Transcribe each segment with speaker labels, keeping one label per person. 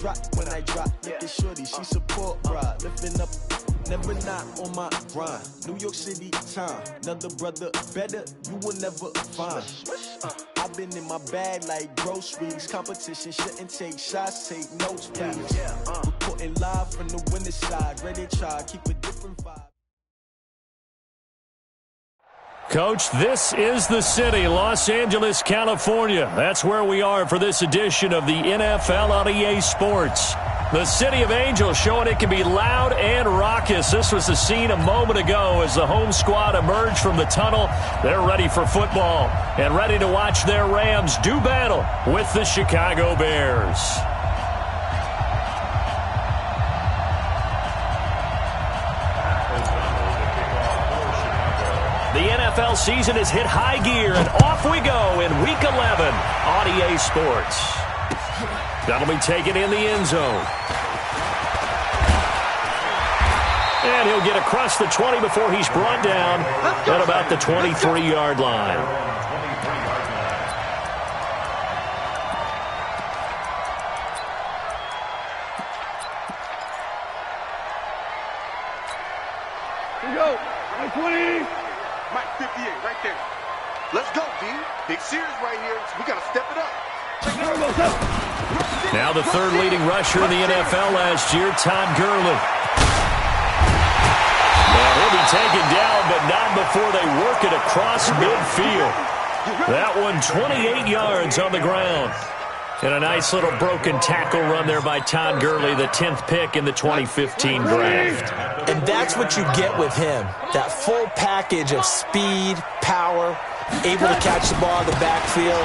Speaker 1: Drop when I drop, look at shorty, she support ride, lifting up, never not on my grind. New York City time, another brother better, you will never find. I've been in my bag like groceries, competition shouldn't take shots, take notes please. Reporting live from the winner side, ready to try, keep a different vibe.
Speaker 2: Coach, this is the city, Los Angeles, California. That's where we are for this edition of the NFL on EA Sports. The City of Angels showing it can be loud and raucous. This was the scene a moment ago as the home squad emerged from the tunnel. They're ready for football and ready to watch their Rams do battle with the Chicago Bears. The NFL season has hit high gear, and off we go in Week 11 on EA Sports. That'll be taken in the end zone. And he'll get across the 20 before he's brought down at about the 23-yard line.
Speaker 3: Here we go. 20.
Speaker 4: Mike 58 right there. Let's go, D. Big series right here. We got to step it up.
Speaker 2: Now the third leading rusher in the NFL last year, Todd Gurley. Now he'll be taken down, but not before they work it across midfield. That one 28 yards on the ground. And a nice little broken tackle run there by Todd Gurley, the 10th pick in the 2015 draft.
Speaker 5: And that's what you get with him, that full package of speed, power, able to catch the ball in the backfield.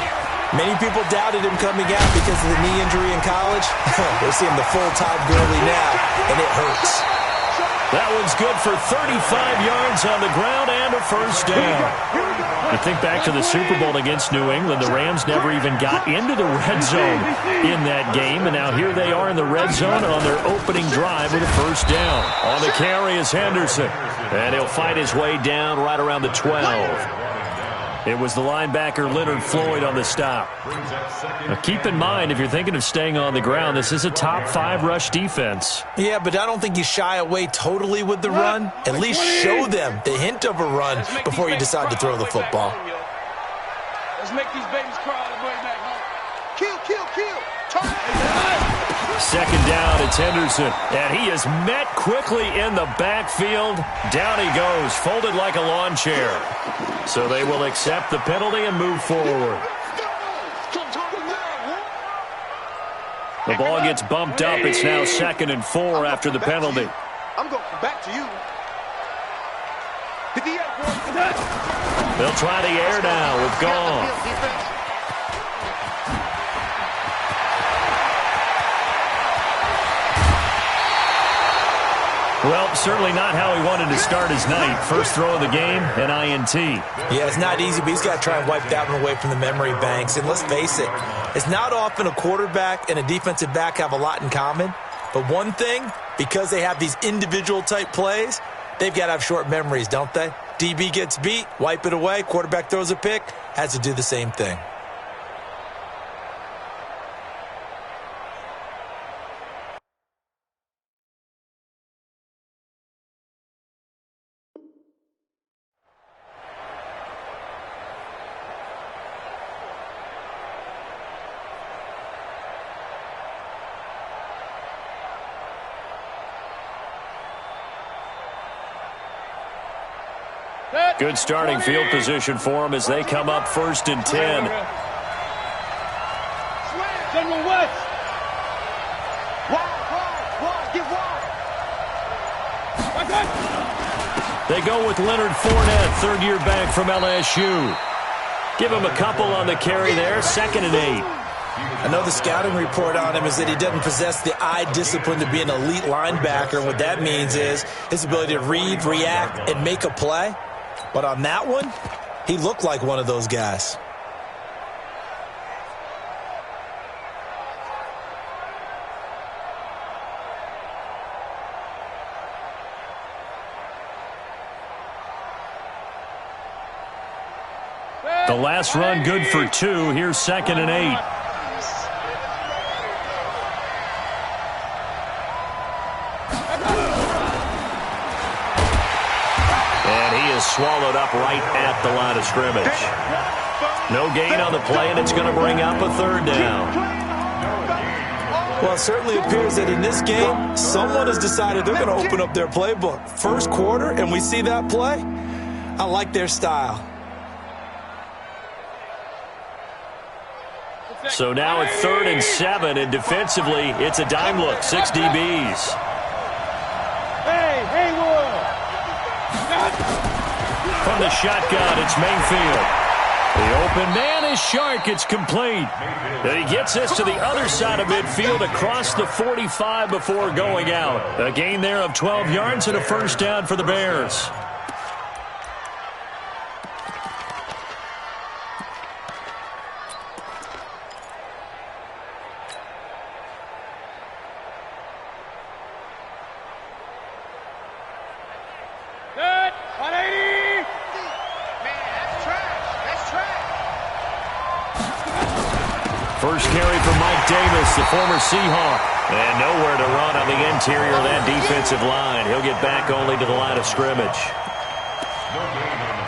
Speaker 5: Many people doubted him coming out because of the knee injury in college. They're seeing the full Todd Gurley now, and it hurts.
Speaker 2: That one's good for 35 yards on the ground and a first down. You think back to the Super Bowl against New England, the Rams never even got into the red zone in that game, and now here they are in the red zone on their opening drive with a first down. On the carry is Henderson, and he'll fight his way down right around the 12. It was the linebacker Leonard Floyd on the stop. Now keep in mind, if you're thinking of staying on the ground, this is a top 5 rush defense.
Speaker 5: Yeah, but I don't think you shy away totally with the run. At least show them the hint of a run before you decide to throw the football.
Speaker 3: Let's make these babies cry on the way back home.
Speaker 4: Kill, kill, kill. Turn.
Speaker 2: Second down, it's Henderson. And he is met quickly in the backfield. Down he goes, folded like a lawn chair. So they will accept the penalty and move forward. The ball gets bumped up. It's now 2nd and 4 after the penalty.
Speaker 4: I'm going to come back to you.
Speaker 2: They'll try the air now with Goff. Well, certainly not how he wanted to start his night. First throw of the game, an INT.
Speaker 5: Yeah, it's not easy, but he's got to try and wipe that one away from the memory banks. And let's face it, it's not often a quarterback and a defensive back have a lot in common. But one thing, because they have these individual type plays, they've got to have short memories, don't they? DB gets beat, wipe it away, quarterback throws a pick, has to do the same thing.
Speaker 2: Good starting field position for them as they come up 1st and 10. They go with Leonard Fournette, third-year back from LSU. Give him a couple on the carry there, 2nd and 8.
Speaker 5: I know the scouting report on him is that he doesn't possess the eye discipline to be an elite linebacker. And what that means is his ability to read, react, and make a play. But on that one, he looked like one of those guys.
Speaker 2: The last run good for 2. Here's 2nd and 8. swallowed up right at the line of scrimmage. No gain on the play, and it's going to bring up a third down.
Speaker 5: Well, it certainly appears that in this game, someone has decided they're going to open up their playbook. First quarter, and we see that play. I like their style.
Speaker 2: So now it's 3rd and 7, and defensively, it's a dime look, 6 DBs.
Speaker 3: Hey, Haywood!
Speaker 2: From the shotgun, it's Mayfield. The open man is Shark. It's complete. And he gets this to the other side of midfield across the 45 before going out. A gain there of 12 yards and a first down for the Bears. First carry from Mike Davis, the former Seahawk. And nowhere to run on the interior of that defensive line. He'll get back only to the line of scrimmage.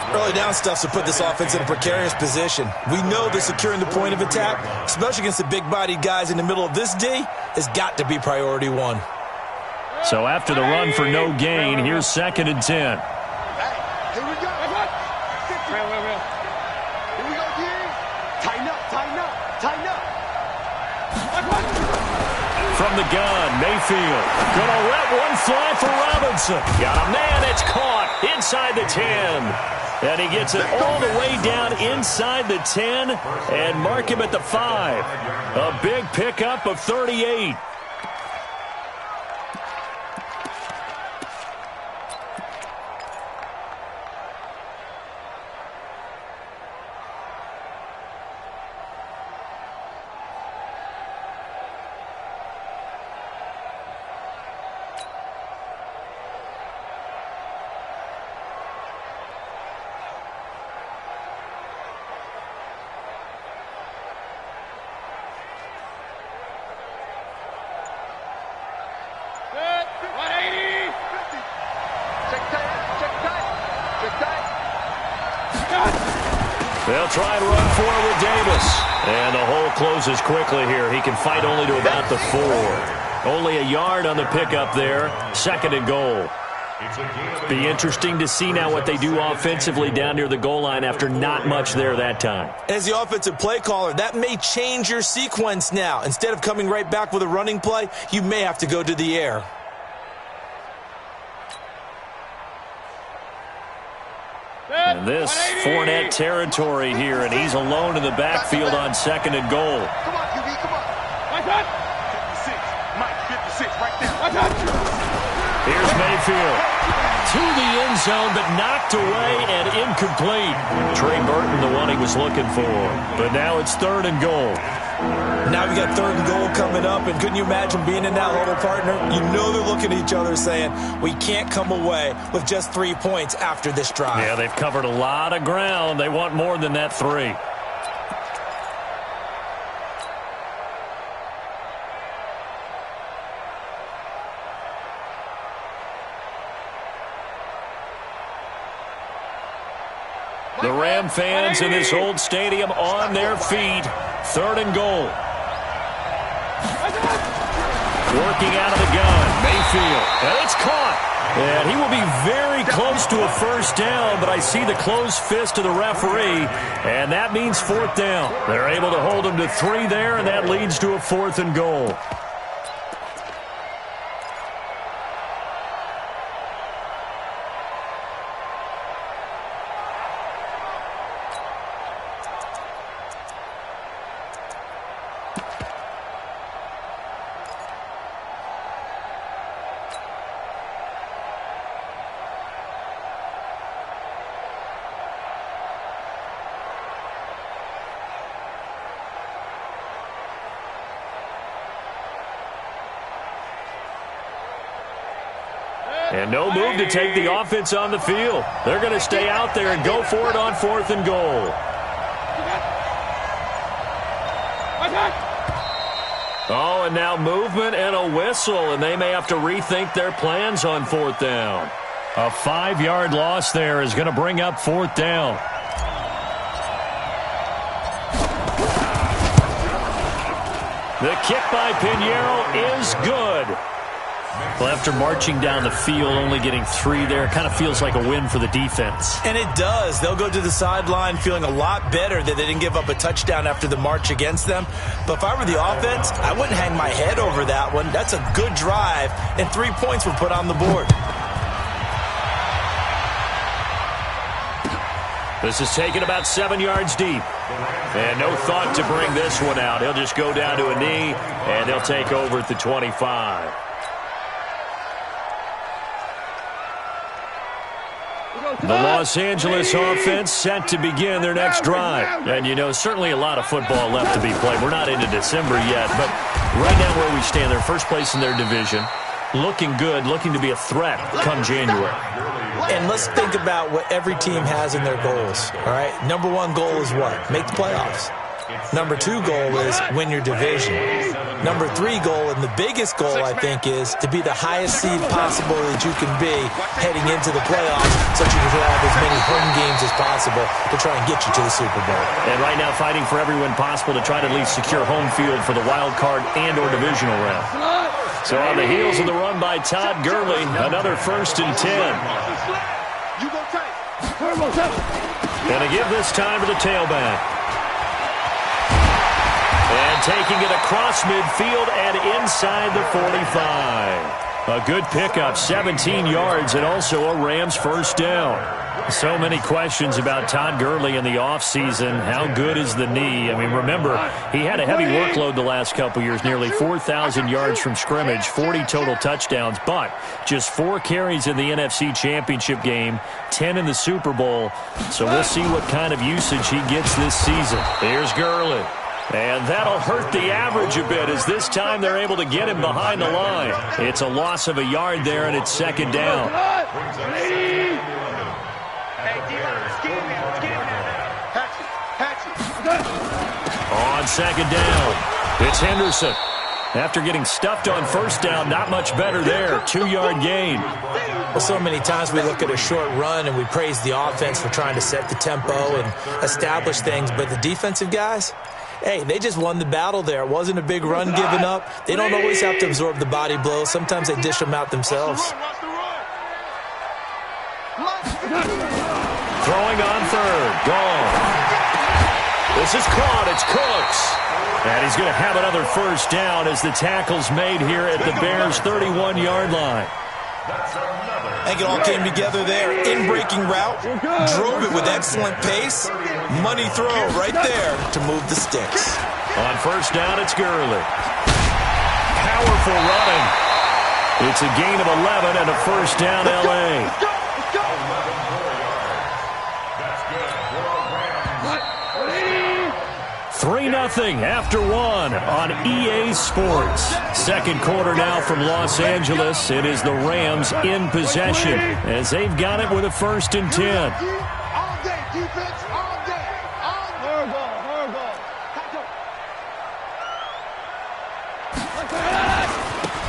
Speaker 5: Early down stuff to put this offense in a precarious position. We know that securing the point of attack, especially against the big-bodied guys in the middle of this D, has got to be priority one.
Speaker 2: So after the run for no gain, here's 2nd and 10.
Speaker 4: Here we go. Here we go, D. Tighten up, tighten up, tighten up.
Speaker 2: From the gun, Mayfield. Gonna let one fly for Robinson. Got a man, it's caught inside the 10. And he gets it all the way down inside the 10 and mark him at the 5. A big pickup of 38. They'll try and run forward with Davis. And the hole closes quickly here. He can fight only to about the 4. Only a yard on the pickup there. 2nd and goal. Be interesting to see now what they do offensively down near the goal line after not much there that time.
Speaker 5: As the offensive play caller, that may change your sequence now. Instead of coming right back with a running play, you may have to go to the air.
Speaker 2: And this Fournette territory here, and he's alone in the backfield on 2nd and goal.
Speaker 4: Come on, QB, come on. 56, Mike, 56, right there.
Speaker 2: Here's Mayfield. To the end zone, but knocked away and incomplete. Trey Burton, the one he was looking for. But now it's 3rd and goal.
Speaker 5: Now we got 3rd and goal coming up, and couldn't you imagine being in that huddle, partner? You know they're looking at each other saying, we can't come away with just 3 points after this drive.
Speaker 2: Yeah, they've covered a lot of ground. They want more than that 3. The Ram fans in this old stadium on their feet. 3rd and goal. Working out of the gun, Mayfield. And it's caught. And he will be very close to a first down, but I see the closed fist of the referee, and that means 4th down. They're able to hold him to 3 there, and that leads to a 4th and goal. And no move to take the offense on the field. They're going to stay out there and go for it on 4th and goal. Oh, and now movement and a whistle, and they may have to rethink their plans on 4th down. A 5-yard loss there is going to bring up 4th down. The kick by Pinheiro is good. Well, after marching down the field, only getting 3 there, it kind of feels like a win for the defense.
Speaker 5: And it does. They'll go to the sideline feeling a lot better that they didn't give up a touchdown after the march against them. But if I were the offense, I wouldn't hang my head over that one. That's a good drive, and 3 points were put on the board.
Speaker 2: This is taken about 7 yards deep. And no thought to bring this one out. He'll just go down to a knee, and they'll take over at the 25. The Los Angeles offense set to begin their next drive. And, you know, certainly a lot of football left to be played. We're not into December yet, but right now where we stand, they're first place in their division. Looking good, looking to be a threat come January.
Speaker 5: And let's think about what every team has in their goals, all right? Number 1 goal is what? Make the playoffs. Number 2 goal is win your division. Number 3 goal, and the biggest goal, I think, is to be the highest seed possible that you can be heading into the playoffs so that you can have as many home games as possible to try and get you to the Super Bowl.
Speaker 2: And right now fighting for every win possible to try to at least secure home field for the wild card and or divisional round. So on the heels of the run by Todd Gurley, another 1st and 10. And a give this time to the tailback. And taking it across midfield and inside the 45. A good pickup, 17 yards, and also a Rams 1st down. So many questions about Todd Gurley in the offseason. How good is the knee? I mean, remember, he had a heavy workload the last couple years, nearly 4,000 yards from scrimmage, 40 total touchdowns, but just 4 carries in the NFC Championship game, 10 in the Super Bowl. So we'll see what kind of usage he gets this season. Here's Gurley. And that'll hurt the average a bit as this time they're able to get him behind the line. It's a loss of a yard there, and it's 2nd down. On 2nd down, it's Henderson. After getting stuffed on 1st down, not much better there. 2-yard gain.
Speaker 5: Well, so many times we look at a short run and we praise the offense for trying to set the tempo and establish things, but the defensive guys, hey, they just won the battle there. It wasn't a big run given up. They don't always have to absorb the body blows. Sometimes they dish them out themselves.
Speaker 2: Throwing on 3rd. Gone. This is caught. It's Cooks. And he's going to have another 1st down as the tackle's made here at the Bears' 31-yard line.
Speaker 5: I think it all came together there. In-breaking route. Drove it with excellent pace. Money throw right there to move the sticks.
Speaker 2: On 1st down, it's Gurley. Powerful running. It's a gain of 11 and a 1st down, L.A. 3-0 after 1 on EA Sports. 2nd quarter now from Los Angeles. It is the Rams in possession as they've got it with a 1st and 10.
Speaker 4: All day, defense, all day.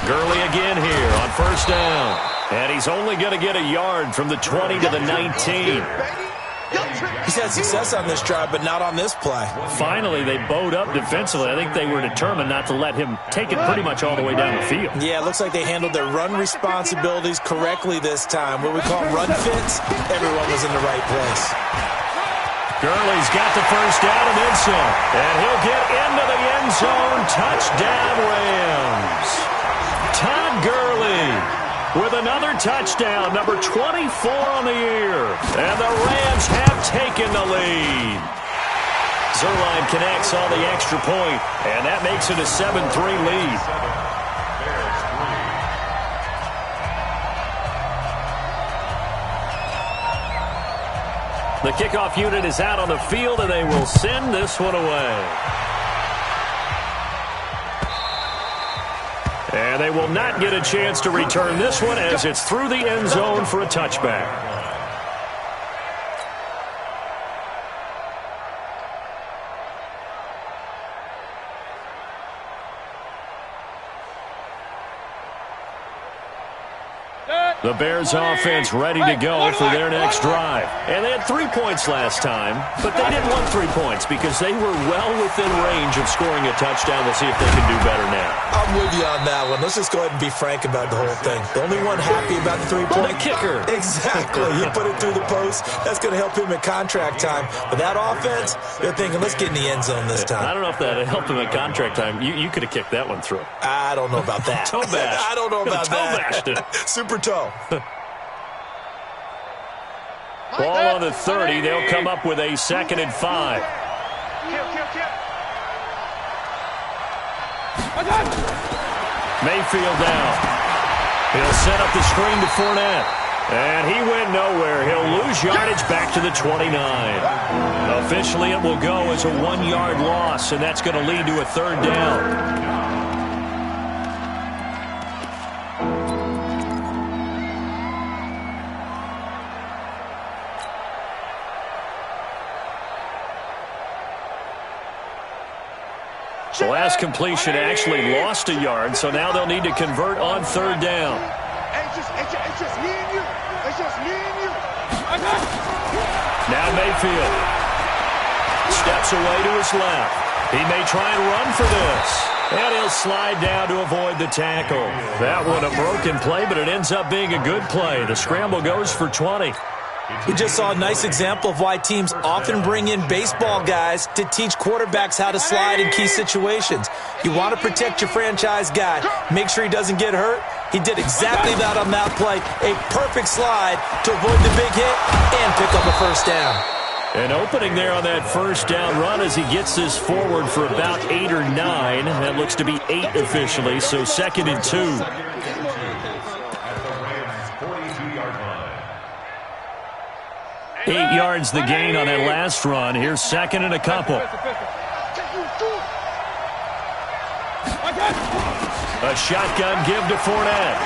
Speaker 2: Gurley again here on 1st down. And he's only going to get a yard from the 20 to the 19.
Speaker 5: He's had success on this drive, but not on this play.
Speaker 2: Finally, they bowed up defensively. I think they were determined not to let him take it pretty much all the way down the field.
Speaker 5: Yeah, it looks like they handled their run responsibilities correctly this time. What we call run fits, everyone was in the right place.
Speaker 2: Gurley's got the 1st down and then some. And he'll get into the end zone. Touchdown, Rams. Todd Gurley with another touchdown, number 24 on the year. And the Rams have taken the lead. Zerline connects on the extra point, and that makes it a 7-3 lead. The kickoff unit is out on the field, and they will send this one away. And they will not get a chance to return this one as it's through the end zone for a touchback.
Speaker 3: Set.
Speaker 2: The Bears offense ready to go for their next drive. And they had 3 points last time, but they didn't want 3 points because they were well within range of scoring a touchdown. We'll see if they can do better now.
Speaker 5: I'm with you on that one. Let's just go ahead and be frank about the whole thing. The only one happy about the 3-point
Speaker 2: kicker.
Speaker 5: Exactly. He put it through the post. That's going to help him at contract time. But that offense, they're thinking, let's get in the end zone this time.
Speaker 2: I don't know if that helped him at contract time. You could have kicked that one through.
Speaker 5: I don't know about that.
Speaker 2: Toe bash.
Speaker 5: I don't know about that.
Speaker 2: Toe bashed it.
Speaker 5: Super toe.
Speaker 2: Ball on the 30. They'll come up with a 2nd and 5. Mayfield down. He'll set up the screen to Fournette. And he went nowhere. He'll lose yardage back to the 29. Officially, it will go as a 1-yard loss, and that's going to lead to a 3rd down. The last completion actually lost a yard, so now they'll need to convert on 3rd down.
Speaker 4: It's just me and you. It's just me and you.
Speaker 2: Now Mayfield steps away to his left. He may try and run for this. And he'll slide down to avoid the tackle. That one a broken play, but it ends up being a good play. The scramble goes for 20.
Speaker 5: We just saw a nice example of why teams often bring in baseball guys to teach quarterbacks how to slide in key situations. You want to protect your franchise guy. Make sure he doesn't get hurt. He did exactly that on that play. A perfect slide to avoid the big hit and pick up a 1st down.
Speaker 2: An opening there on that 1st down run as he gets this forward for about 8 or 9. That looks to be 8 officially, so 2nd and 2. 8 yards the gain on that last run. Here's 2nd and a couple. A shotgun give to Fournette.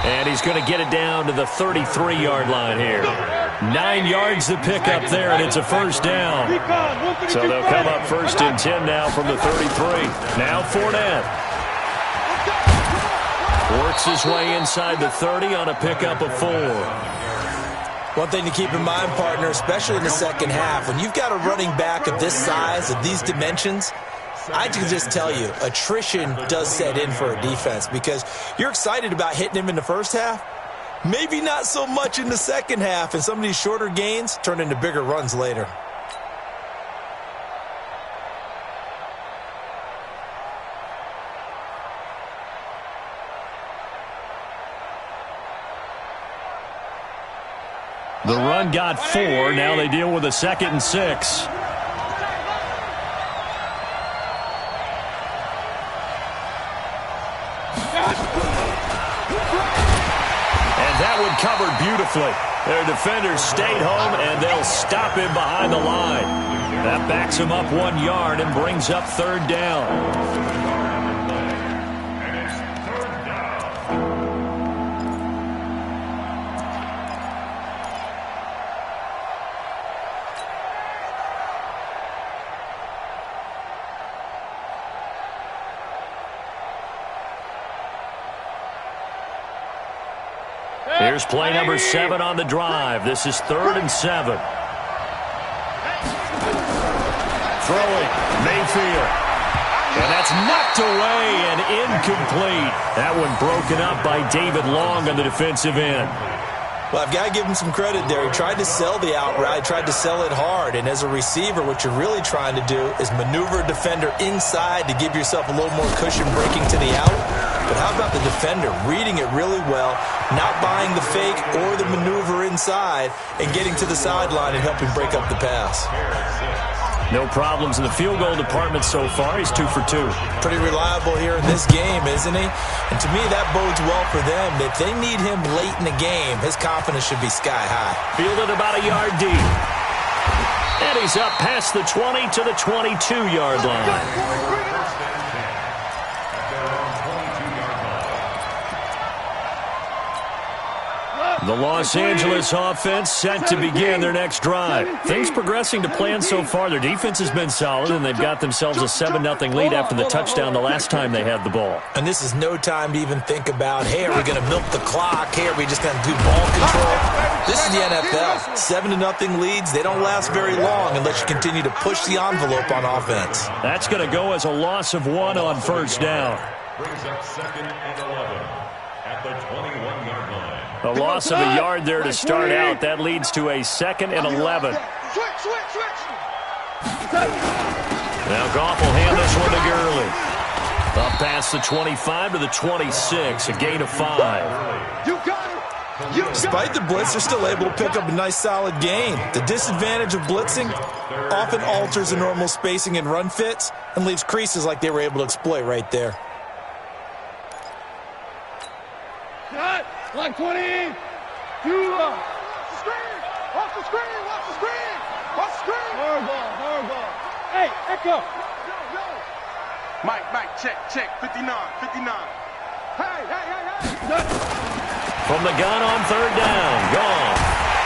Speaker 2: And he's going to get it down to the 33-yard line here. 9 yards to pick up there, and it's a 1st down. So they'll come up 1st and 10 now from the 33. Now Fournette works his way inside the 30 on a pickup of 4.
Speaker 5: One thing to keep in mind, partner, especially in the second half, when you've got a running back of this size, of these dimensions, I can just tell you, attrition does set in for a defense because you're excited about hitting him in the first half. Maybe not so much in the second half, and some of these shorter gains turn into bigger runs later.
Speaker 2: The run got 4. Now they deal with a 2nd and 6. And that one covered beautifully. Their defenders stayed home, and they'll stop him behind the line. That backs him up 1 yard and brings up 3rd down. Here's play number 7 on the drive. This is 3rd and 7. Throwing, Mayfield. And that's knocked away and incomplete. That one broken up by David Long on the defensive end.
Speaker 5: Well, I've got to give him some credit there. He tried to sell the outright, tried to sell it hard. And as a receiver, what you're really trying to do is maneuver a defender inside to give yourself a little more cushion breaking to the out. But how about the defender reading it really well, not buying the fake or the maneuver inside, and getting to the sideline and helping break up the pass?
Speaker 2: No problems in the field goal department so far. He's 2 for 2.
Speaker 5: Pretty reliable here in this game, isn't he? And to me, that bodes well for them. If they need him late in the game, his confidence should be sky high.
Speaker 2: Fielded about a yard deep. And he's up past the 20 to the 22-yard line. The Los Angeles offense set to begin their next drive. Things progressing to plan so far. Their defense has been solid, and they've got themselves a 7-0 lead after the touchdown the last time they had the ball.
Speaker 5: And this is no time to even think about, hey, are we going to milk the clock? Hey, are we just going to do ball control? This is the NFL. 7-0 leads, they don't last very long unless you continue to push the envelope on offense.
Speaker 2: That's going to go as a loss of 1 on first down.
Speaker 6: Brings up 2nd and 11 at the 21-yard line.
Speaker 2: A loss of a yard there to start out. That leads to a 2nd and 11. Now Goff will hand this one to Gurley. Up past the 25 to the 26, a gain of 5.
Speaker 5: Despite the blitz, they're still able to pick up a nice solid gain. The disadvantage of blitzing often alters the normal spacing and run fits and leaves creases like they were able to exploit right there.
Speaker 3: Like 20. Screen. Watch the screen. Watch the screen. Watch the screen. Hard ball. Hey, Echo. Yo. Mike, check. 59. Hey.
Speaker 2: From the gun on third down. Gone.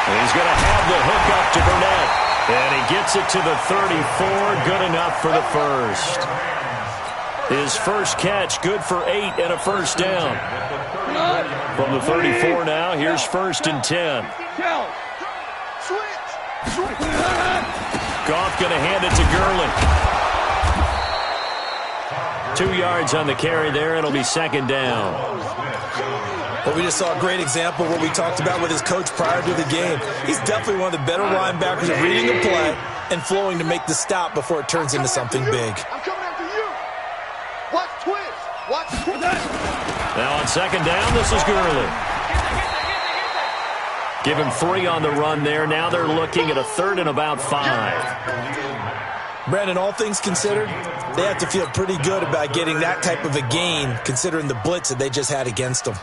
Speaker 2: And he's going to have the hook up to Burnett. And he gets it to the 34. Good enough for the first. His first catch, good for 8 and a first down. From the 34 now, here's 1st and 10. Goff going to hand it to Gurley. 2 yards on the carry there. It'll be 2nd down.
Speaker 5: Well, we just saw a great example of what we talked about with his coach prior to the game. He's definitely one of the better linebackers at reading the play and flowing to make the stop before it turns into something big.
Speaker 2: Now on 2nd down, this is Gurley. Give him 3 on the run there. Now they're looking at a 3rd and about 5.
Speaker 5: Brandon, all things considered, they have to feel pretty good about getting that type of a gain considering the blitz that they just had against them.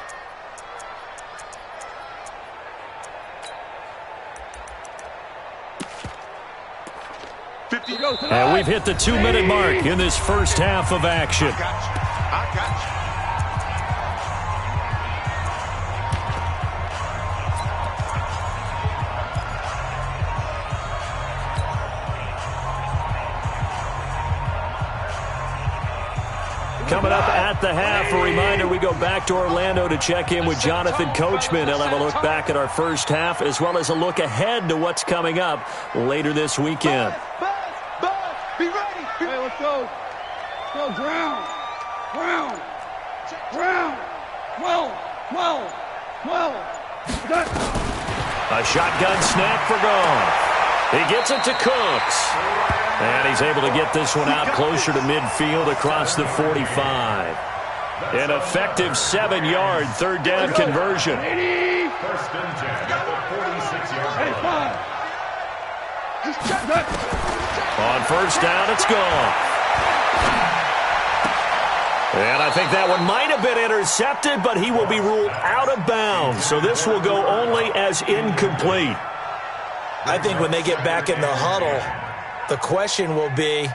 Speaker 2: And we've hit the 2-minute mark in this first half of action.
Speaker 4: I got you.
Speaker 2: Coming up at the half, a reminder, we go back to Orlando to check in with Jonathan Coachman. He'll have a look back at our first half as well as a look ahead to what's coming up later this weekend.
Speaker 3: Be ready. Hey, let's go. Go, ground. Well.
Speaker 2: A shotgun snap for Goff. He gets it to Cooks. And he's able to get this one out closer to midfield across the 45. An effective 7-yard 3rd down conversion.
Speaker 6: 1st and 10 at the 46-yard line.
Speaker 2: On first down, it's Goff. And I think that one might have been intercepted, but he will be ruled out of bounds. So this will go only as incomplete.
Speaker 5: I think when they get back in the huddle, the question will be,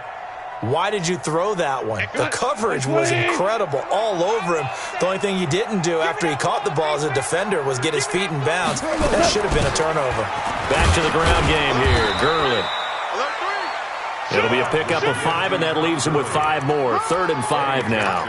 Speaker 5: why did you throw that one? The coverage was incredible all over him. The only thing he didn't do after he caught the ball as a defender was get his feet in bounds. That should have been a turnover.
Speaker 2: Back to the ground game here. Gurley. It'll be a pickup of 5, and that leaves him with 5 more. 3rd and 5 now.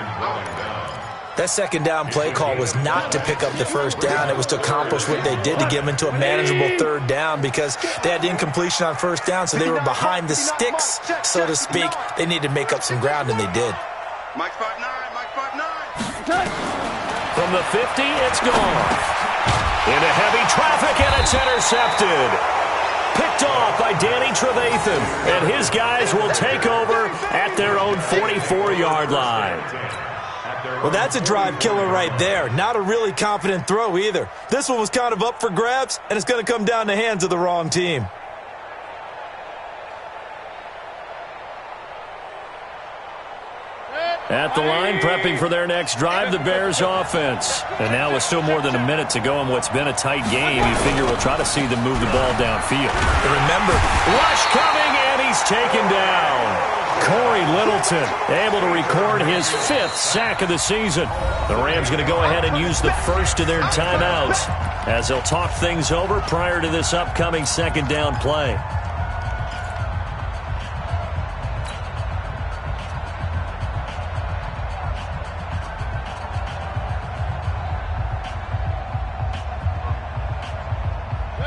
Speaker 5: That 2nd down play call was not to pick up the first down. It was to accomplish what they did to get them into a manageable 3rd down because they had incompletion on first down, so they were behind the sticks, so to speak. They needed to make up some ground, and they did.
Speaker 4: Mike 5'9", Mike 5'9".
Speaker 2: From the 50, it's Goff. Into heavy traffic, and it's intercepted. Picked off by Danny Trevathan, and his guys will take over at their own 44-yard line.
Speaker 5: Well, that's a drive killer right there. Not a really confident throw either. This one was kind of up for grabs, and it's going to come down the hands of the wrong team.
Speaker 2: At the line, prepping for their next drive, the Bears offense. And now with still more than a minute to go in what's been a tight game, you figure we'll try to see them move the ball downfield.
Speaker 5: And remember,
Speaker 2: rush coming, and he's taken down. Corey Littleton able to record his 5th sack of the season. The Rams going to go ahead and use the first of their timeouts as they'll talk things over prior to this upcoming second down play.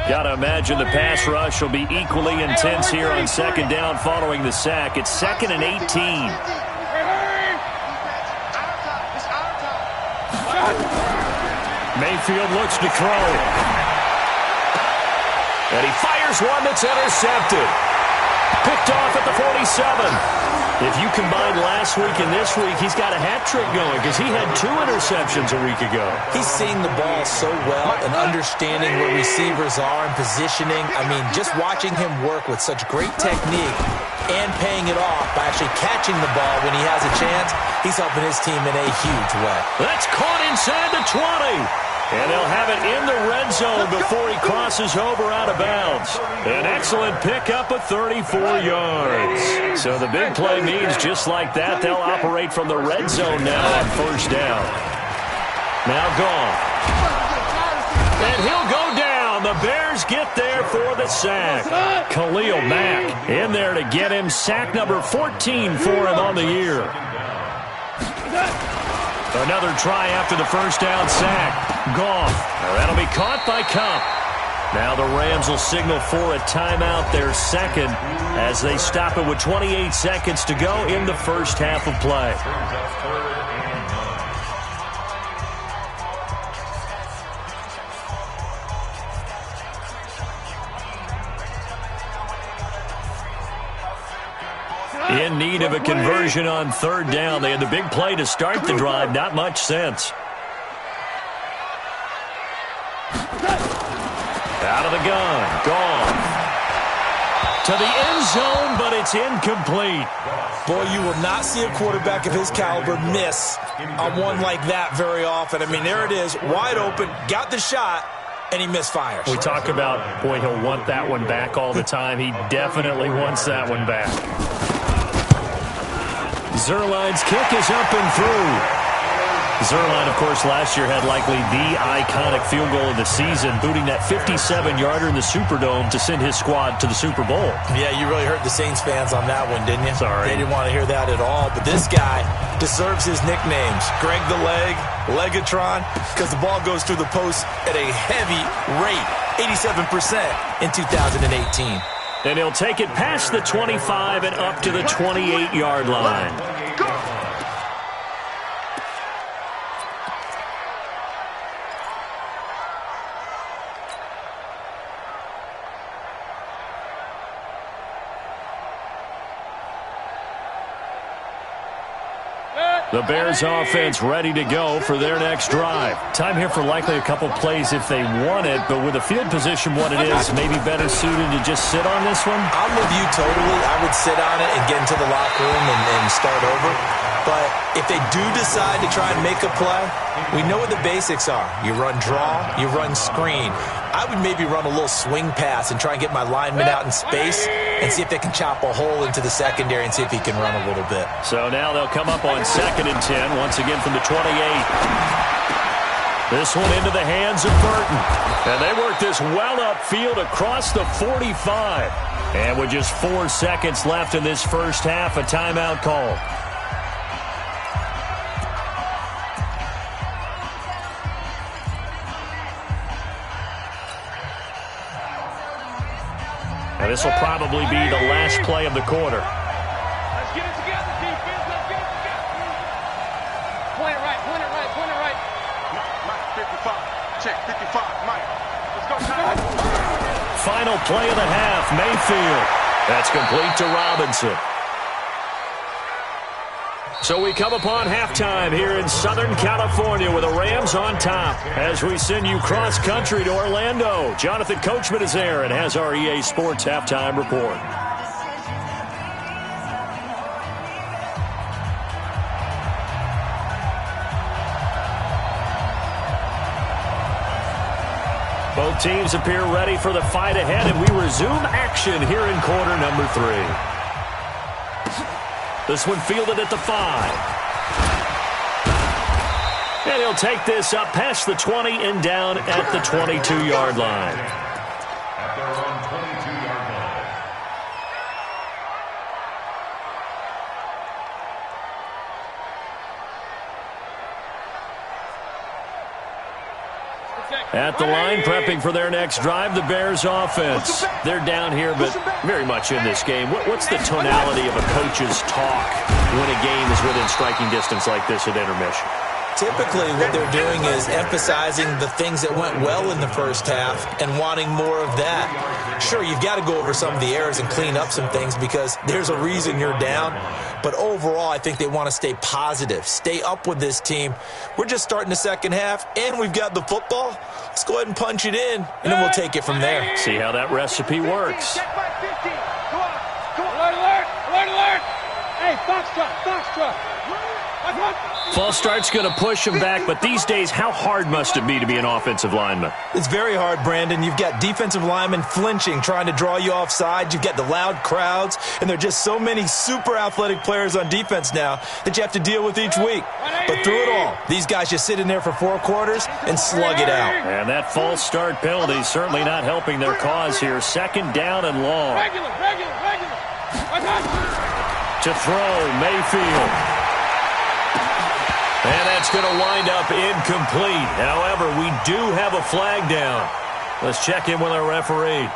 Speaker 2: Got to imagine the pass rush will be equally intense here on second down following the sack. It's 2nd and 18. Mayfield looks to throw. And he fires one that's intercepted. Picked off at the 47. If you combine last week and this week, he's got a hat trick going because he had 2 interceptions a week ago.
Speaker 5: He's seeing the ball so well and understanding where receivers are and positioning. I mean, just watching him work with such great technique and paying it off by actually catching the ball when he has a chance, he's helping his team in a huge way.
Speaker 2: That's caught inside the 20. And they'll have it in the red zone before he crosses over out of bounds. An excellent pickup of 34 yards. So the big play means just like that, they'll operate from the red zone now on first down. Now gone. And he'll go down. The Bears get there for the sack. Khalil Mack in there to get him sack number 14 for him on the year. Another try after the first down sack. Gone. Now that'll be caught by Cup. Now the Rams will signal for a timeout, their second, as they stop it with 28 seconds to go in the first half of play. In need of a conversion on third down. They had the big play to start the drive. Not much sense. Out of the gun. Gone. To the end zone, but it's incomplete.
Speaker 5: Boy, you will not see a quarterback of his caliber miss on one like that very often. I mean, there it is, wide open, got the shot, and he misfires.
Speaker 2: We talk about, boy, he'll want that one back all the time. He definitely wants that one back. Zerline's kick is up and through. Zerline, of course, last year had likely the iconic field goal of the season, booting that 57-yarder in the Superdome to send his squad to the Super Bowl.
Speaker 5: Yeah, you really hurt the Saints fans on that one, didn't you?
Speaker 2: Sorry.
Speaker 5: They didn't want to hear that at all. But this guy deserves his nicknames. Greg the Leg, Legatron, because the ball goes through the post at a heavy rate, 87% in 2018.
Speaker 2: And he'll take it past the 25 and up to the 28-yard line. The Bears offense ready to go for their next drive. Time here for likely a couple plays if they want it, but with the field position what it is, maybe better suited to just sit on this one?
Speaker 5: I'm with you totally. I would sit on it and get into the locker room and start over. But if they do decide to try and make a play, we know what the basics are. You run draw, you run screen. I would maybe run a little swing pass and try and get my lineman out in space and see if they can chop a hole into the secondary and see if he can run a little bit.
Speaker 2: So now they'll come up on 2nd and 10, once again from the 28. This one into the hands of Burton. And they work this well upfield across the 45. And with just 4 seconds left in this first half, a timeout call. Now this will probably be the last play of the quarter.
Speaker 3: Let's get it together, defense. Let's get it together. Point it right, point it right, point it right. Mike, 55. Check, 55. Mike, let's go.
Speaker 2: Final play of the half, Mayfield. That's complete to Robinson. So we come upon halftime here in Southern California with the Rams on top as we send you cross-country to Orlando. Jonathan Coachman is there and has our EA Sports halftime report. Both teams appear ready for the fight ahead, and we resume action here in quarter number 3. This one fielded at the 5. And he'll take this up past the 20 and down at the 22-yard line.
Speaker 6: At their own 22-yard line.
Speaker 2: At the line, prepping for their next drive, the Bears offense. They're down here, but very much in this game. What's the tonality of a coach's talk when a game is within striking distance like this at intermission?
Speaker 5: Typically, what they're doing is emphasizing the things that went well in the first half and wanting more of that. Sure, you've got to go over some of the errors and clean up some things because there's a reason you're down. But overall, I think they want to stay positive, stay up with this team. We're just starting the second half, and we've got the football. Let's go ahead and punch it in, and then we'll take it from there.
Speaker 2: See how that recipe works.
Speaker 3: Alert, alert, alert, alert. Hey, Foxtrot.
Speaker 2: False start's going to push him back, but these days, how hard must it be to be an offensive lineman?
Speaker 5: It's very hard, Brandon. You've got defensive linemen flinching, trying to draw you offside. You've got the loud crowds, and there are just so many super athletic players on defense now that you have to deal with each week. But through it all, these guys just sit in there for 4 quarters and slug it out.
Speaker 2: And that false start penalty certainly not helping their cause here. 2nd down and long.
Speaker 3: Regular.
Speaker 2: To throw, Mayfield. And that's going to wind up incomplete. However, we do have a flag down. Let's check in with our referee.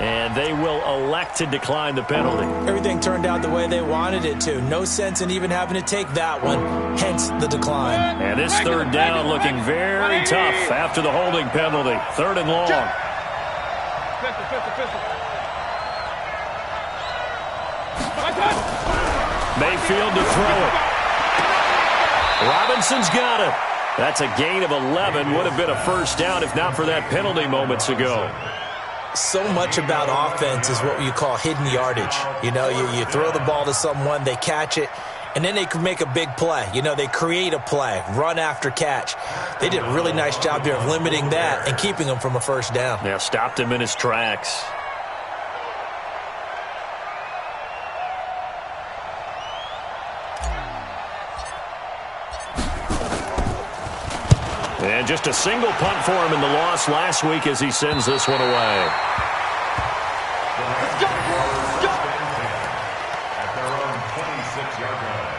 Speaker 2: And they will elect to decline the penalty.
Speaker 5: Everything turned out the way they wanted it to. No sense in even having to take that one, hence the decline.
Speaker 2: And this 3rd down looking very tough after the holding penalty. 3rd and long.
Speaker 3: Pistol.
Speaker 2: Mayfield to throw it. Robinson's got it. That's a gain of 11. Would have been a 1st down if not for that penalty moments ago.
Speaker 5: So much about offense is what you call hidden yardage. You know, you throw the ball to someone, they catch it, and then they can make a big play. You know, they create a play, run after catch. They did a really nice job there of limiting that and keeping him from a 1st down.
Speaker 2: Yeah, stopped him in his tracks. And just a single punt for him in the loss last week as he sends this one away.
Speaker 3: Let's go.
Speaker 6: At their own 26-yard line.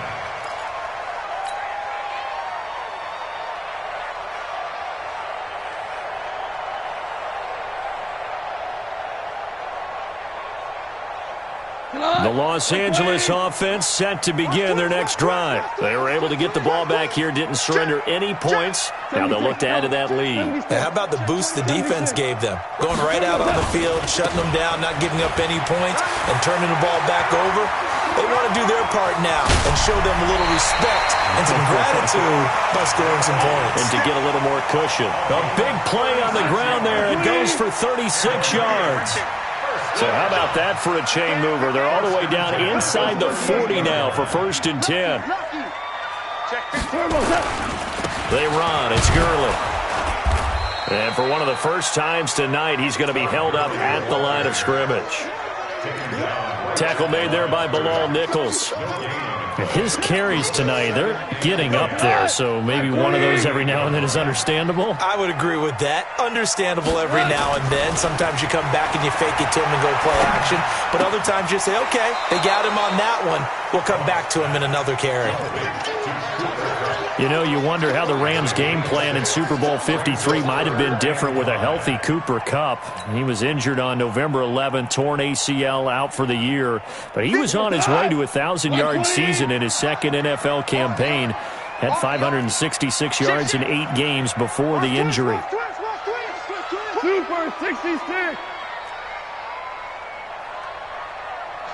Speaker 2: The Los Angeles offense set to begin their next drive. They were able to get the ball back here, didn't surrender any points. Now they'll look to add to that lead.
Speaker 5: How about the boost the defense gave them? Going right out on the field, shutting them down, not giving up any points, and turning the ball back over. They want to do their part now and show them a little respect and some gratitude by scoring some points.
Speaker 2: And to get a little more cushion. A big play on the ground there. It goes for 36 yards. So how about that for a chain mover? They're all the way down inside the 40 now for 1st and 10. They run. It's Gurley. And for one of the first times tonight, he's going to be held up at the line of scrimmage. Tackle made there by Bilal Nichols. His carries tonight, they're getting up there, so maybe one of those every now and then is understandable.
Speaker 5: I would agree with that. Understandable every now and then. Sometimes you come back and you fake it to him and go play action. But other times you say, okay, they got him on that one. We'll come back to him in another carry.
Speaker 2: You know, you wonder how the Rams' game plan in Super Bowl 53 might have been different with a healthy Cooper Kupp. He was injured on November 11th, torn ACL, out for the year. But he was on his way to a 1,000-yard season in his 2nd NFL campaign. Had 566 yards in 8 games before the injury.
Speaker 3: Super 66.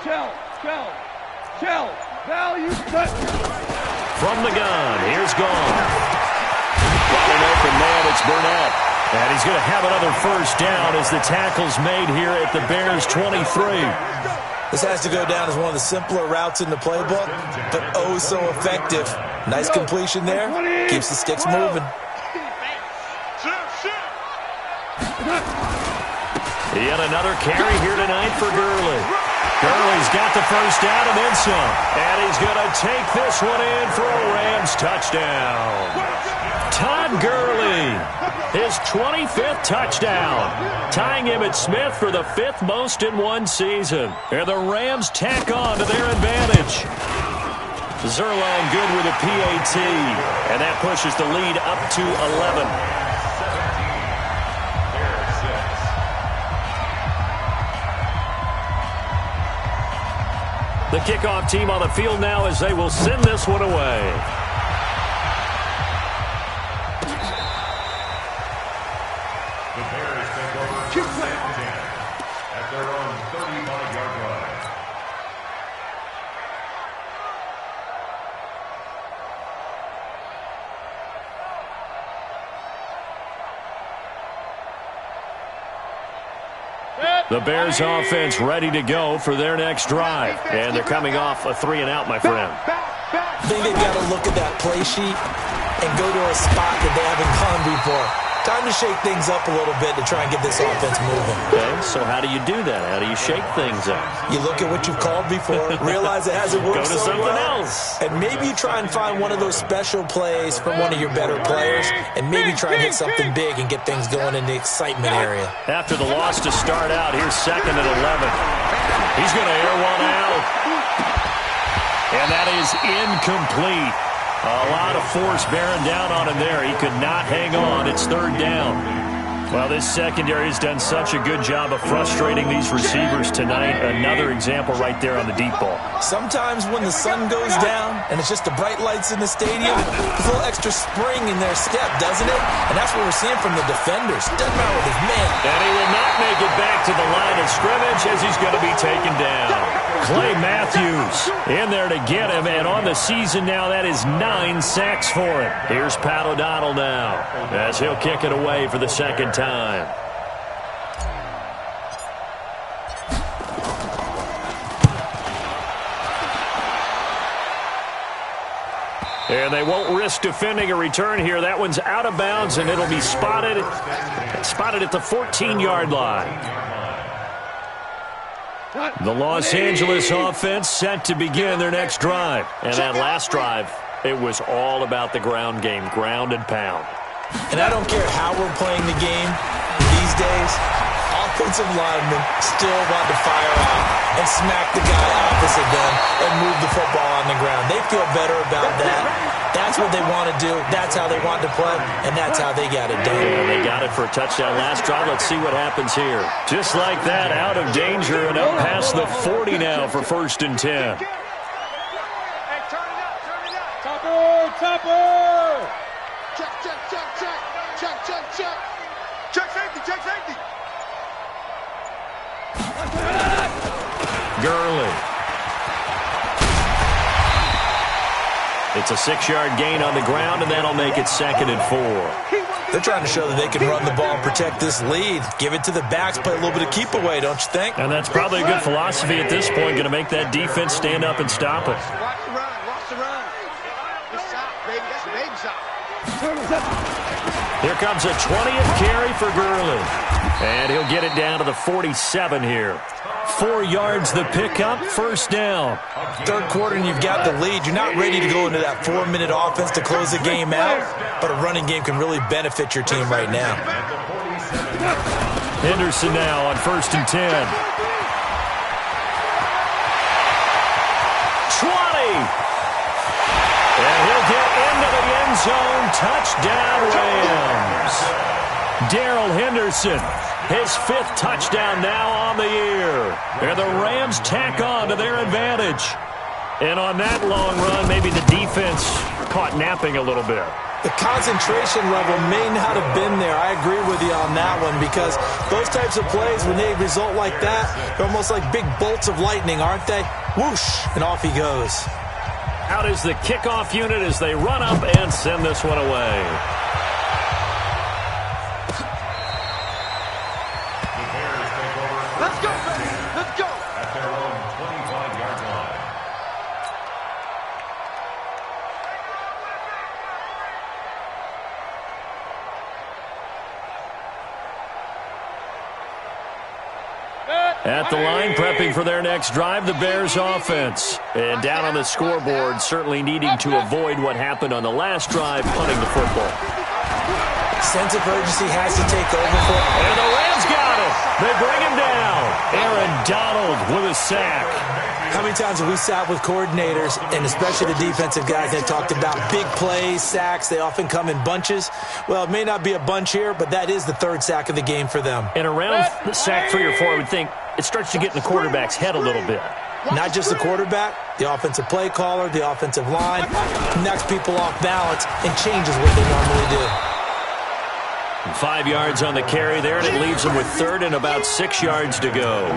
Speaker 3: Shell. Value set.
Speaker 2: From the gun, here's Gone. Got an open man, it's Burnett. And he's going to have another 1st down as the tackle's made here at the Bears' 23.
Speaker 5: This has to go down as one of the simpler routes in the playbook, but oh so effective. Nice completion there. Keeps the sticks moving.
Speaker 2: Yet another carry here tonight for Gurley. Gurley's got the first down and then some. And he's going to take this one in for a Rams touchdown. Todd Gurley, his 25th touchdown, tying him at Smith for the 5th most in one season. And the Rams tack on to their advantage. Zerline good with a PAT, and that pushes the lead up to 11. The kickoff team on the field now as they will send this one away.
Speaker 6: The Bears take over second and 10 at their own 35-yard line.
Speaker 2: The Bears offense ready to go for their next drive. And they're coming off a 3-and-out, my friend.
Speaker 5: I think they've got to look at that play sheet and go to a spot that they haven't gone before. Time to shake things up a little bit to try and get this offense moving.
Speaker 2: Okay, so how do you do that? How do you shake things up?
Speaker 5: You look at what you've called before, realize it hasn't worked
Speaker 2: Go to
Speaker 5: so
Speaker 2: something
Speaker 5: well,
Speaker 2: else.
Speaker 5: and maybe you try and find one of those special plays from one of your better players, and maybe try and hit something big and get things going in the excitement area.
Speaker 2: After the loss to start out, here's 2nd and 11. He's going to air one out. And that is incomplete. A lot of force bearing down on him there. He could not hang on. It's 3rd down. Well, this secondary has done such a good job of frustrating these receivers tonight. Another example right there on the deep ball.
Speaker 5: Sometimes when the sun goes down and it's just the bright lights in the stadium, there's a little extra spring in their step, doesn't it? And that's what we're seeing from the defenders. Doesn't matter with his man.
Speaker 2: And he will not make it back to the line of scrimmage as he's going to be taken down. Clay Matthews in there to get him, and on the season now, that is 9 sacks for him. Here's Pat O'Donnell now as he'll kick it away for the 2nd time. And they won't risk defending a return here. That one's out of bounds, and it'll be spotted at the 14-yard line. The Los Angeles offense set to begin their next drive. And that last drive, it was all about the ground game, ground and pound.
Speaker 5: And I don't care how we're playing the game these days, offensive linemen still want to fire out and smack the guy opposite them and move the football on the ground. They feel better about that. That's what they want to do. That's how they want to play, and that's how they got it done.
Speaker 2: Yeah, they got it for a touchdown last drive. Let's see what happens here. Just like that, out of danger and up past the 40 now for 1st and 10.
Speaker 3: Hey, turn it up, turn it up. Topper! Check, check, check, check. Check, check, check. Check safety, check safety.
Speaker 2: Gurley. It's a 6-yard gain on the ground, and that'll make it 2nd and 4.
Speaker 5: They're trying to show that they can run the ball and protect this lead. Give it to the backs, play a little bit of keep away, don't you think?
Speaker 2: And that's probably a good philosophy at this point, going to make that defense stand up and stop it.
Speaker 3: Watch the run, watch the run. Good shot, baby, that's a baby shot.
Speaker 2: Here comes a 20th carry for Gurley. And he'll get it down to the 47 here. 4 yards the pickup, 1st down.
Speaker 5: 3rd quarter and you've got the lead. You're not ready to go into that 4-minute offense to close the game out, but a running game can really benefit your team right now.
Speaker 2: Henderson now on 1st and 10. 20! And he'll get into the end zone. Touchdown, Rams. Darrell Henderson, his 5th touchdown now on the year. And the Rams tack on to their advantage. And on that long run, maybe the defense caught napping a little bit.
Speaker 5: The concentration level may not have been there. I agree with you on that one, because those types of plays, when they result like that, they're almost like big bolts of lightning, aren't they? Whoosh, and off he goes.
Speaker 2: Out is the kickoff unit as they run up and send this one away.
Speaker 3: Let's go, baby. Let's go.
Speaker 6: At their own 25-yard line.
Speaker 3: Good.
Speaker 2: At the line, prepping for their next drive, the Bears offense. And down on the scoreboard, certainly needing to avoid what happened on the last drive, punting the football.
Speaker 5: Sense of urgency has to take over for him.
Speaker 2: And the Rams got it. They bring him down. Aaron Donald with a sack.
Speaker 5: How many times have we sat with coordinators, and especially the defensive guys, they talked about big plays, sacks. They often come in bunches. Well, it may not be a bunch here, but that is the third sack of the game for them.
Speaker 2: And around sack 3 or 4, I would think it starts to get in the quarterback's head a little bit.
Speaker 5: Not just the quarterback, the offensive play caller, the offensive line, knocks people off balance and changes what they normally do.
Speaker 2: 5 yards on the carry there, and it leaves him with third and about 6 yards to go.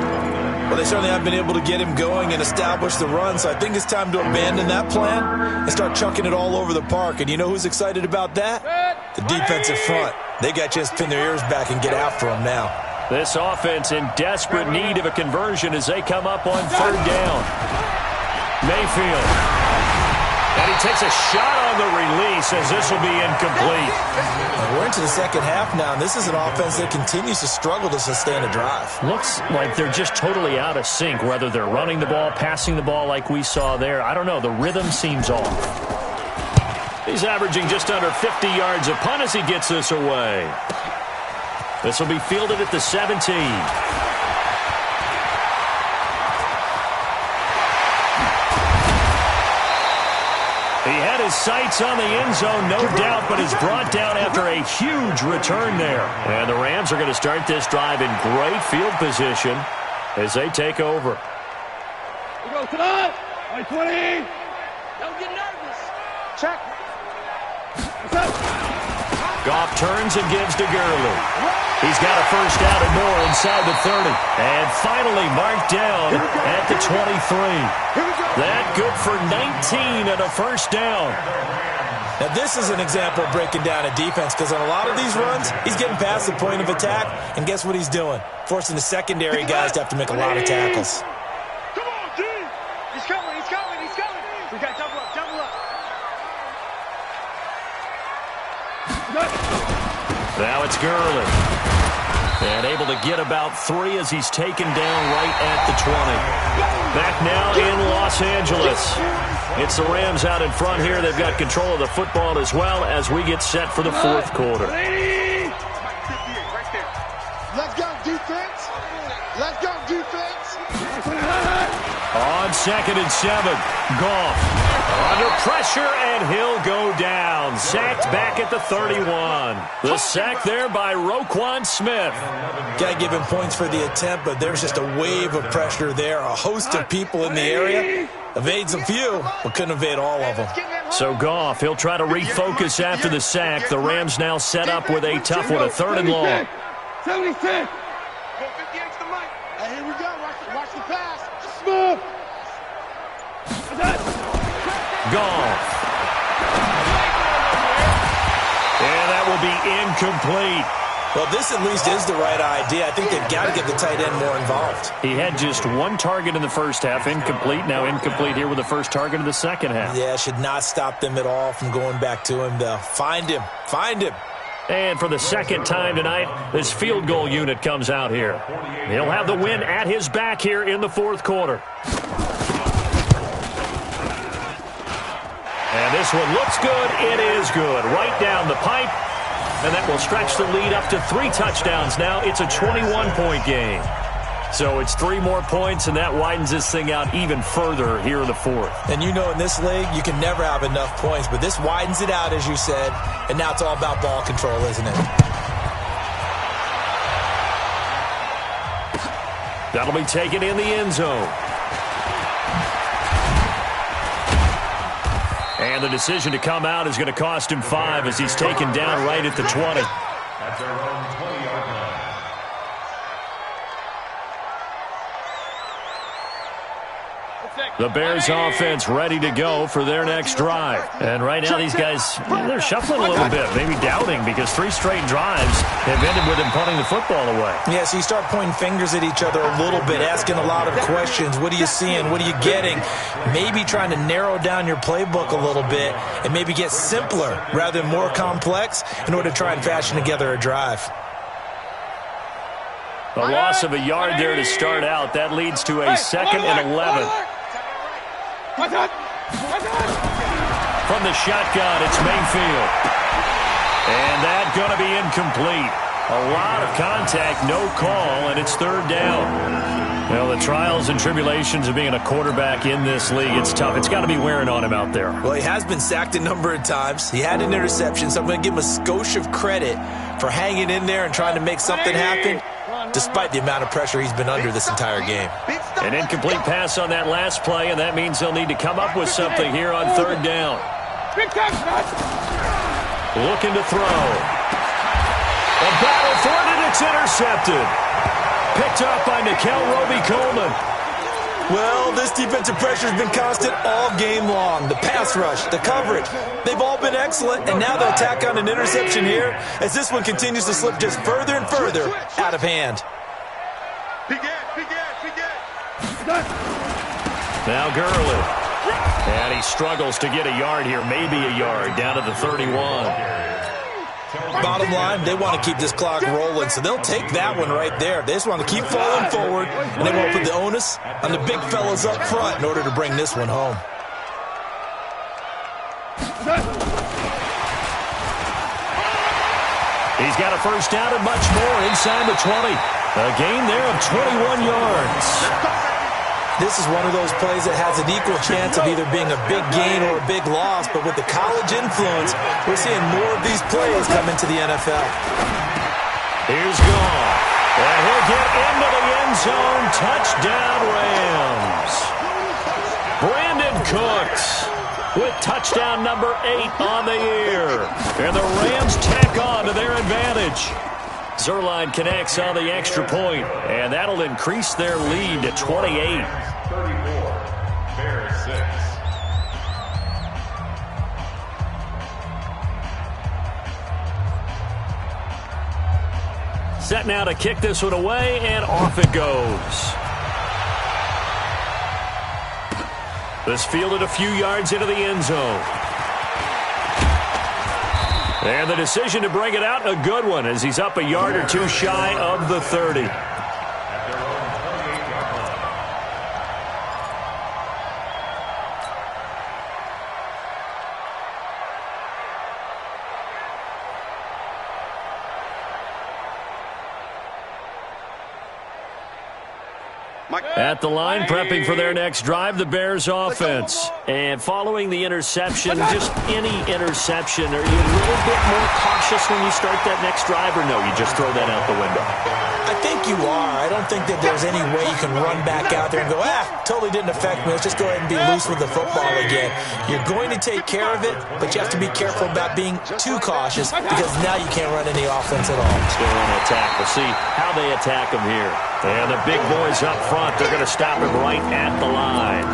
Speaker 5: Well, they certainly haven't been able to get him going and establish the run, so I think it's time to abandon that plan and start chucking it all over the park. And you know who's excited about that? The defensive front. They got a chance to pin their ears back and get after him now.
Speaker 2: This offense in desperate need of a conversion as they come up on third down. Mayfield. And he takes a shot on the release as this will be incomplete.
Speaker 5: We're into the second half now, and this is an offense that continues to struggle to sustain a drive.
Speaker 2: Looks like they're just totally out of sync, whether they're running the ball, passing the ball like we saw there. I don't know. The rhythm seems off. He's averaging just under 50 yards a punt as he gets this away. This will be fielded at the 17. He had his sights on the end zone, no doubt, but is brought down after a huge return there. And the Rams are going to start this drive in great field position as they take over.
Speaker 3: We go tonight. 20. Don't get nervous. Check.
Speaker 2: Goff turns and gives to Gurley. He's got a first down and more inside the 30. And finally marked down at the 23. That good for 19 and a first down.
Speaker 5: Now, this is an example of breaking down a defense because on a lot of these runs, he's getting past the point of attack, and guess what he's doing? Forcing the secondary guys to have to make a lot of tackles.
Speaker 3: Come on, D! He's coming, he's coming, he's coming! We got double up, double up.
Speaker 2: Now it's Gurley. And able to get about 3 as he's taken down right at the 20. Back now in Los Angeles. It's the Rams out in front here. They've got control of the football as well as we get set for the fourth quarter.
Speaker 3: Let's go, defense. Let's go, defense.
Speaker 2: On 2nd and 7, Goff under pressure, and he'll go down. Sacked back at the 31. The sack there by Roquan Smith.
Speaker 5: Got to give him points for the attempt, but there's just a wave of pressure there. A host of people in the area. Evades a few, but couldn't evade all of them.
Speaker 2: So Goff, he'll try to refocus after the sack. The Rams now set up with a tough one, a 3rd and long.
Speaker 3: 76. Go 58 to the mic. Hey, here we go. Watch the pass. Smooth.
Speaker 2: Goff. And that will be incomplete.
Speaker 5: Well, this at least is the right idea. I think they've got to get the tight end more involved.
Speaker 2: He had just 1 target in the first half, incomplete. Now incomplete here with the first target of the second half.
Speaker 5: Yeah, should not stop them at all from going back to him, though. Find him. Find him.
Speaker 2: And for the second time tonight, this field goal unit comes out here. He'll have the win at his back here in the fourth quarter. And this one looks good. It is good. Right down the pipe. And that will stretch the lead up to 3 touchdowns now. It's a 21-point game. So it's 3 more points, and that widens this thing out even further here in the fourth.
Speaker 5: And you know in this league, you can never have enough points, but this widens it out, as you said, and now it's all about ball control, isn't it?
Speaker 2: That'll be taken in the end zone. And the decision to come out is going to cost him 5 as he's taken down right at the 20.
Speaker 6: At their own 20-yard line.
Speaker 2: The Bears offense ready to go for their next drive. And right now these guys, they're shuffling a little bit, maybe doubting, because 3 straight drives have ended with them punting the football away.
Speaker 5: Yeah, so you start pointing fingers at each other a little bit, asking a lot of questions. What are you seeing? What are you getting? Maybe trying to narrow down your playbook a little bit and maybe get simpler rather than more complex in order to try and fashion together a drive.
Speaker 2: A loss of a yard there to start out. That leads to a 2nd and 11. From the shotgun, it's Mayfield. And that's going to be incomplete. A lot of contact, no call, and it's 3rd down. Well, the trials and tribulations of being a quarterback in this league, it's tough. It's got to be wearing on him out there.
Speaker 5: Well, he has been sacked a number of times. He had an interception, so I'm going to give him a skosh of credit for hanging in there and trying to make something happen, despite the amount of pressure he's been under this entire game.
Speaker 2: An incomplete pass on that last play, and that means they'll need to come up with something here on 3rd down. Looking to throw. A battle for it, and it's intercepted. Picked up by Nickel Roby-Coleman.
Speaker 5: Well, this defensive pressure has been constant all game long. The pass rush, the coverage, they've all been excellent, and now they'll tack on an interception here as this one continues to slip just further and further out of hand.
Speaker 2: Now Gurley. And he struggles to get a yard here, maybe a yard, down to the 31.
Speaker 5: Bottom line, they want to keep this clock rolling, so they'll take that one right there. They just want to keep falling forward, and they want to put the onus on the big fellas up front in order to bring this one home.
Speaker 2: He's got a first down and much more inside the 20. A gain there of 21 yards.
Speaker 5: This is one of those plays that has an equal chance of either being a big gain or a big loss, but with the college influence, we're seeing more of these plays come into the NFL.
Speaker 2: Here's Gone. And he'll get into the end zone. Touchdown, Rams. Brandon Cooks with touchdown number 8 on the year. And the Rams tack on to their advantage. Zerline connects on the extra point, and that'll increase their lead to 28.
Speaker 6: 34, Bears 6.
Speaker 2: Set now to kick this one away, and off it goes. This fielded a few yards into the end zone. And the decision to bring it out, a good one, as he's up a yard or two shy of the 30.
Speaker 6: At their own 38-yard line.
Speaker 2: At the line, prepping for their next drive, the Bears offense. And following the interception, just any interception, are you a little bit more cautious when you start that next drive, or no, you just throw that out the window?
Speaker 5: I think you are. I don't think that there's any way you can run back out there and go, totally didn't affect me. Let's just go ahead and be loose with the football again. You're going to take care of it, but you have to be careful about being too cautious because now you can't run any offense at all.
Speaker 2: Still on attack. We'll see how they attack him here. And the big boys up front, they're going to stop him right at the line.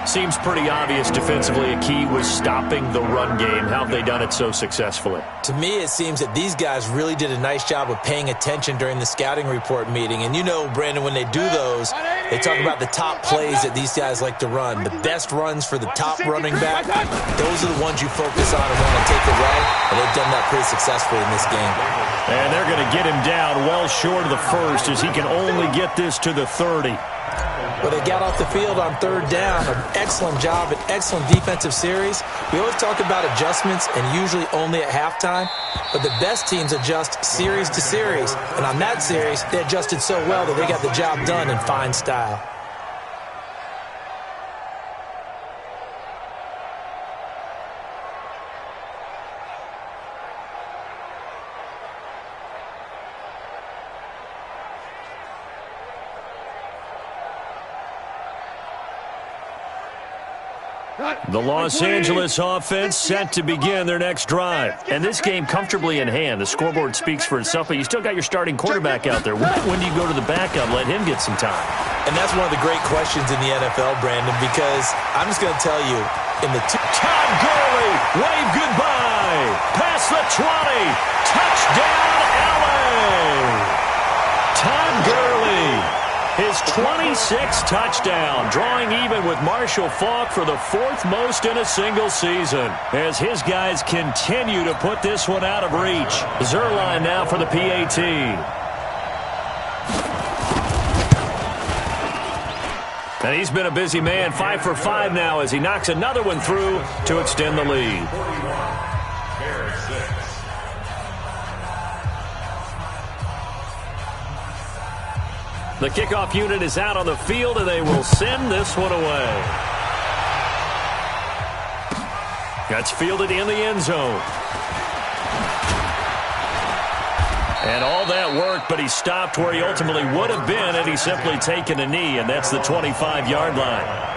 Speaker 2: Seems pretty obvious defensively a key was stopping the run game. How have they done it so successfully?
Speaker 5: To me, it seems that these guys really did a nice job of paying attention during the scouting report meeting. And you know, Brandon, when they do those, they talk about the top plays that these guys like to run. The best runs for the top running back, those are the ones you focus on and want to take away. And they've done that pretty successfully in this game.
Speaker 2: And they're going to get him down well short of the first as he can only get this to the 30.
Speaker 5: Well, they got off the field on 3rd down. An excellent job, an excellent defensive series. We always talk about adjustments and usually only at halftime, but the best teams adjust series to series. And on that series, they adjusted so well that they got the job done in fine style.
Speaker 2: The Los Angeles offense set to begin their next drive. And this game comfortably in hand. The scoreboard speaks for itself, but you still got your starting quarterback out there. When do you go to the backup, let him get some time?
Speaker 5: And that's one of the great questions in the NFL, Brandon, because I'm just going to tell you, in the
Speaker 2: Todd Gurley, wave goodbye. Past the 20. Touchdown, LA. Todd Gurley. His 26th touchdown, drawing even with Marshall Faulk for the 4th most in a single season, as his guys continue to put this one out of reach. Zerline now for the PAT. And he's been a busy man, 5 for 5 now as he knocks another one through to extend the lead. The kickoff unit is out on the field, and they will send this one away. That's fielded in the end zone. And all that work, but he stopped where he ultimately would have been had he simply taken a knee, and that's the 25-yard line.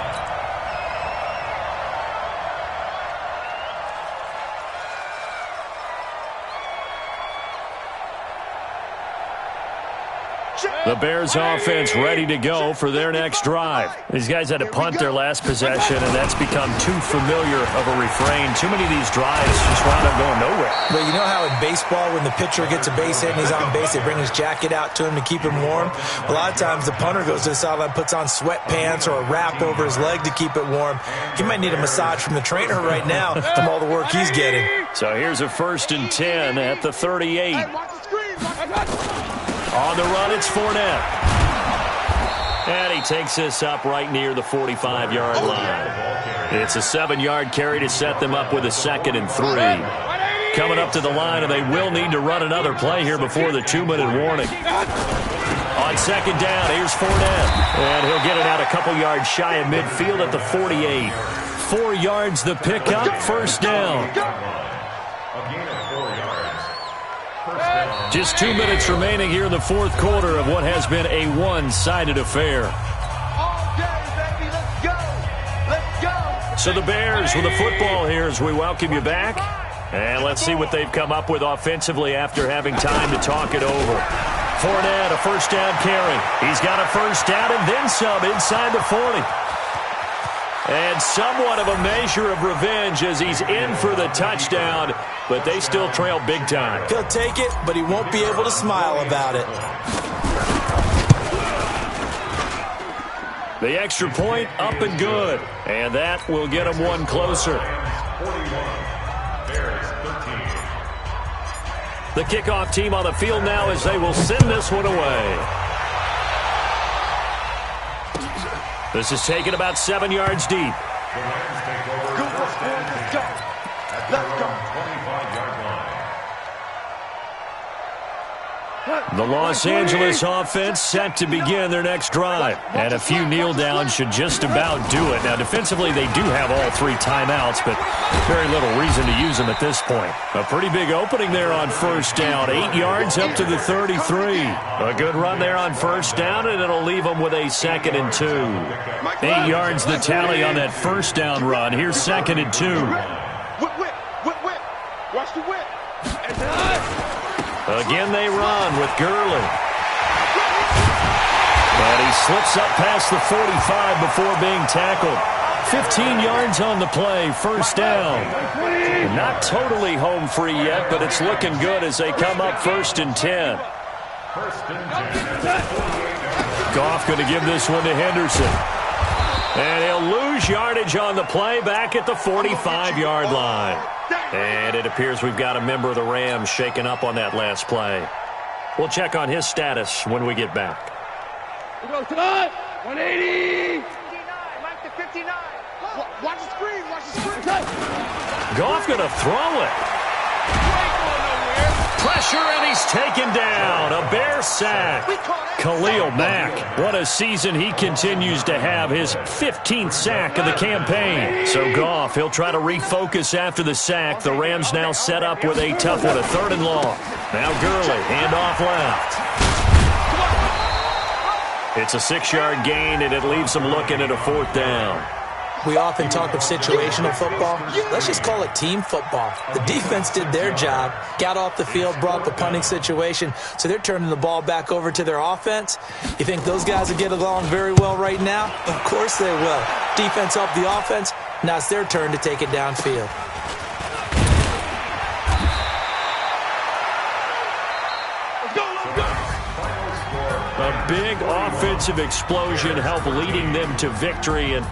Speaker 2: The Bears offense ready to go for their next drive. These guys had to punt their last possession, and that's become too familiar of a refrain. Too many of these drives just wound up going nowhere.
Speaker 5: But you know how in baseball, when the pitcher gets a base hit and he's on base, they bring his jacket out to him to keep him warm? A lot of times the punter goes to the sideline, puts on sweatpants or a wrap over his leg to keep it warm. He might need a massage from the trainer right now from all the work he's getting.
Speaker 2: So here's a 1st and 10 at the 38. On the run, it's Fournette. And he takes this up right near the 45-yard line. It's a 7-yard carry to set them up with a 2nd and 3. Coming up to the line, and they will need to run another play here before the 2-minute warning. On 2nd down, here's Fournette. And he'll get it out a couple yards shy of midfield at the 48. 4 yards the pickup, 1st down. Just 2 minutes remaining here in the 4th quarter of what has been a one-sided affair. So the Bears with the football here as we welcome you back. And let's see what they've come up with offensively after having time to talk it over. Fournette, a 1st down carry. He's got a 1st down and then some inside the 40. And somewhat of a measure of revenge as he's in for the touchdown, but they still trail big time.
Speaker 5: He'll take it, but he won't be able to smile about it.
Speaker 2: The extra point up and good, and that will get him one closer.
Speaker 6: 41, Bears 13.
Speaker 2: The kickoff team on the field now as they will send this one away. This is taken about 7 yards deep.
Speaker 6: The Rams take over first and 10 at their own 25-yard line.
Speaker 2: The Los Angeles offense set to begin their next drive. And a few kneel downs should just about do it. Now, defensively, they do have all 3 timeouts, but very little reason to use them at this point. A pretty big opening there on 1st down. 8 yards up to the 33. A good run there on 1st down, and it'll leave them with a 2nd and 2. 8 yards the tally on that 1st down run. Here's 2nd and 2.
Speaker 3: Whip. Watch the whip.
Speaker 2: Again they run with Gurley. But he slips up past the 45 before being tackled. 15 yards on the play, 1st down. Not totally home free yet, but it's looking good as they come up 1st and 10. Goff going to give this one to Henderson. And he'll lose yardage on the play back at the 45-yard line. And it appears we've got a member of the Rams shaken up on that last play. We'll check on his status when we get back.
Speaker 3: 180. 59, Mike to 59. Watch the screen.
Speaker 2: Goff going to throw it. Pressure, and he's taken down. A Bear sack. Khalil Mack, what a season he continues to have. His 15th sack of the campaign. So Goff, he'll try to refocus after the sack. The Rams now set up with a tough one, a 3rd and long. Now Gurley, handoff left. It's a 6-yard gain, and it leaves them looking at a 4th down.
Speaker 5: We often talk of situational football. Let's just call it team football. The defense did their job, got off the field, brought the punting situation, so they're turning the ball back over to their offense. You think those guys will get along very well right now? Of course they will. Defense helped the offense. Now it's their turn to take it downfield.
Speaker 2: A big offensive explosion helped leading them to victory. And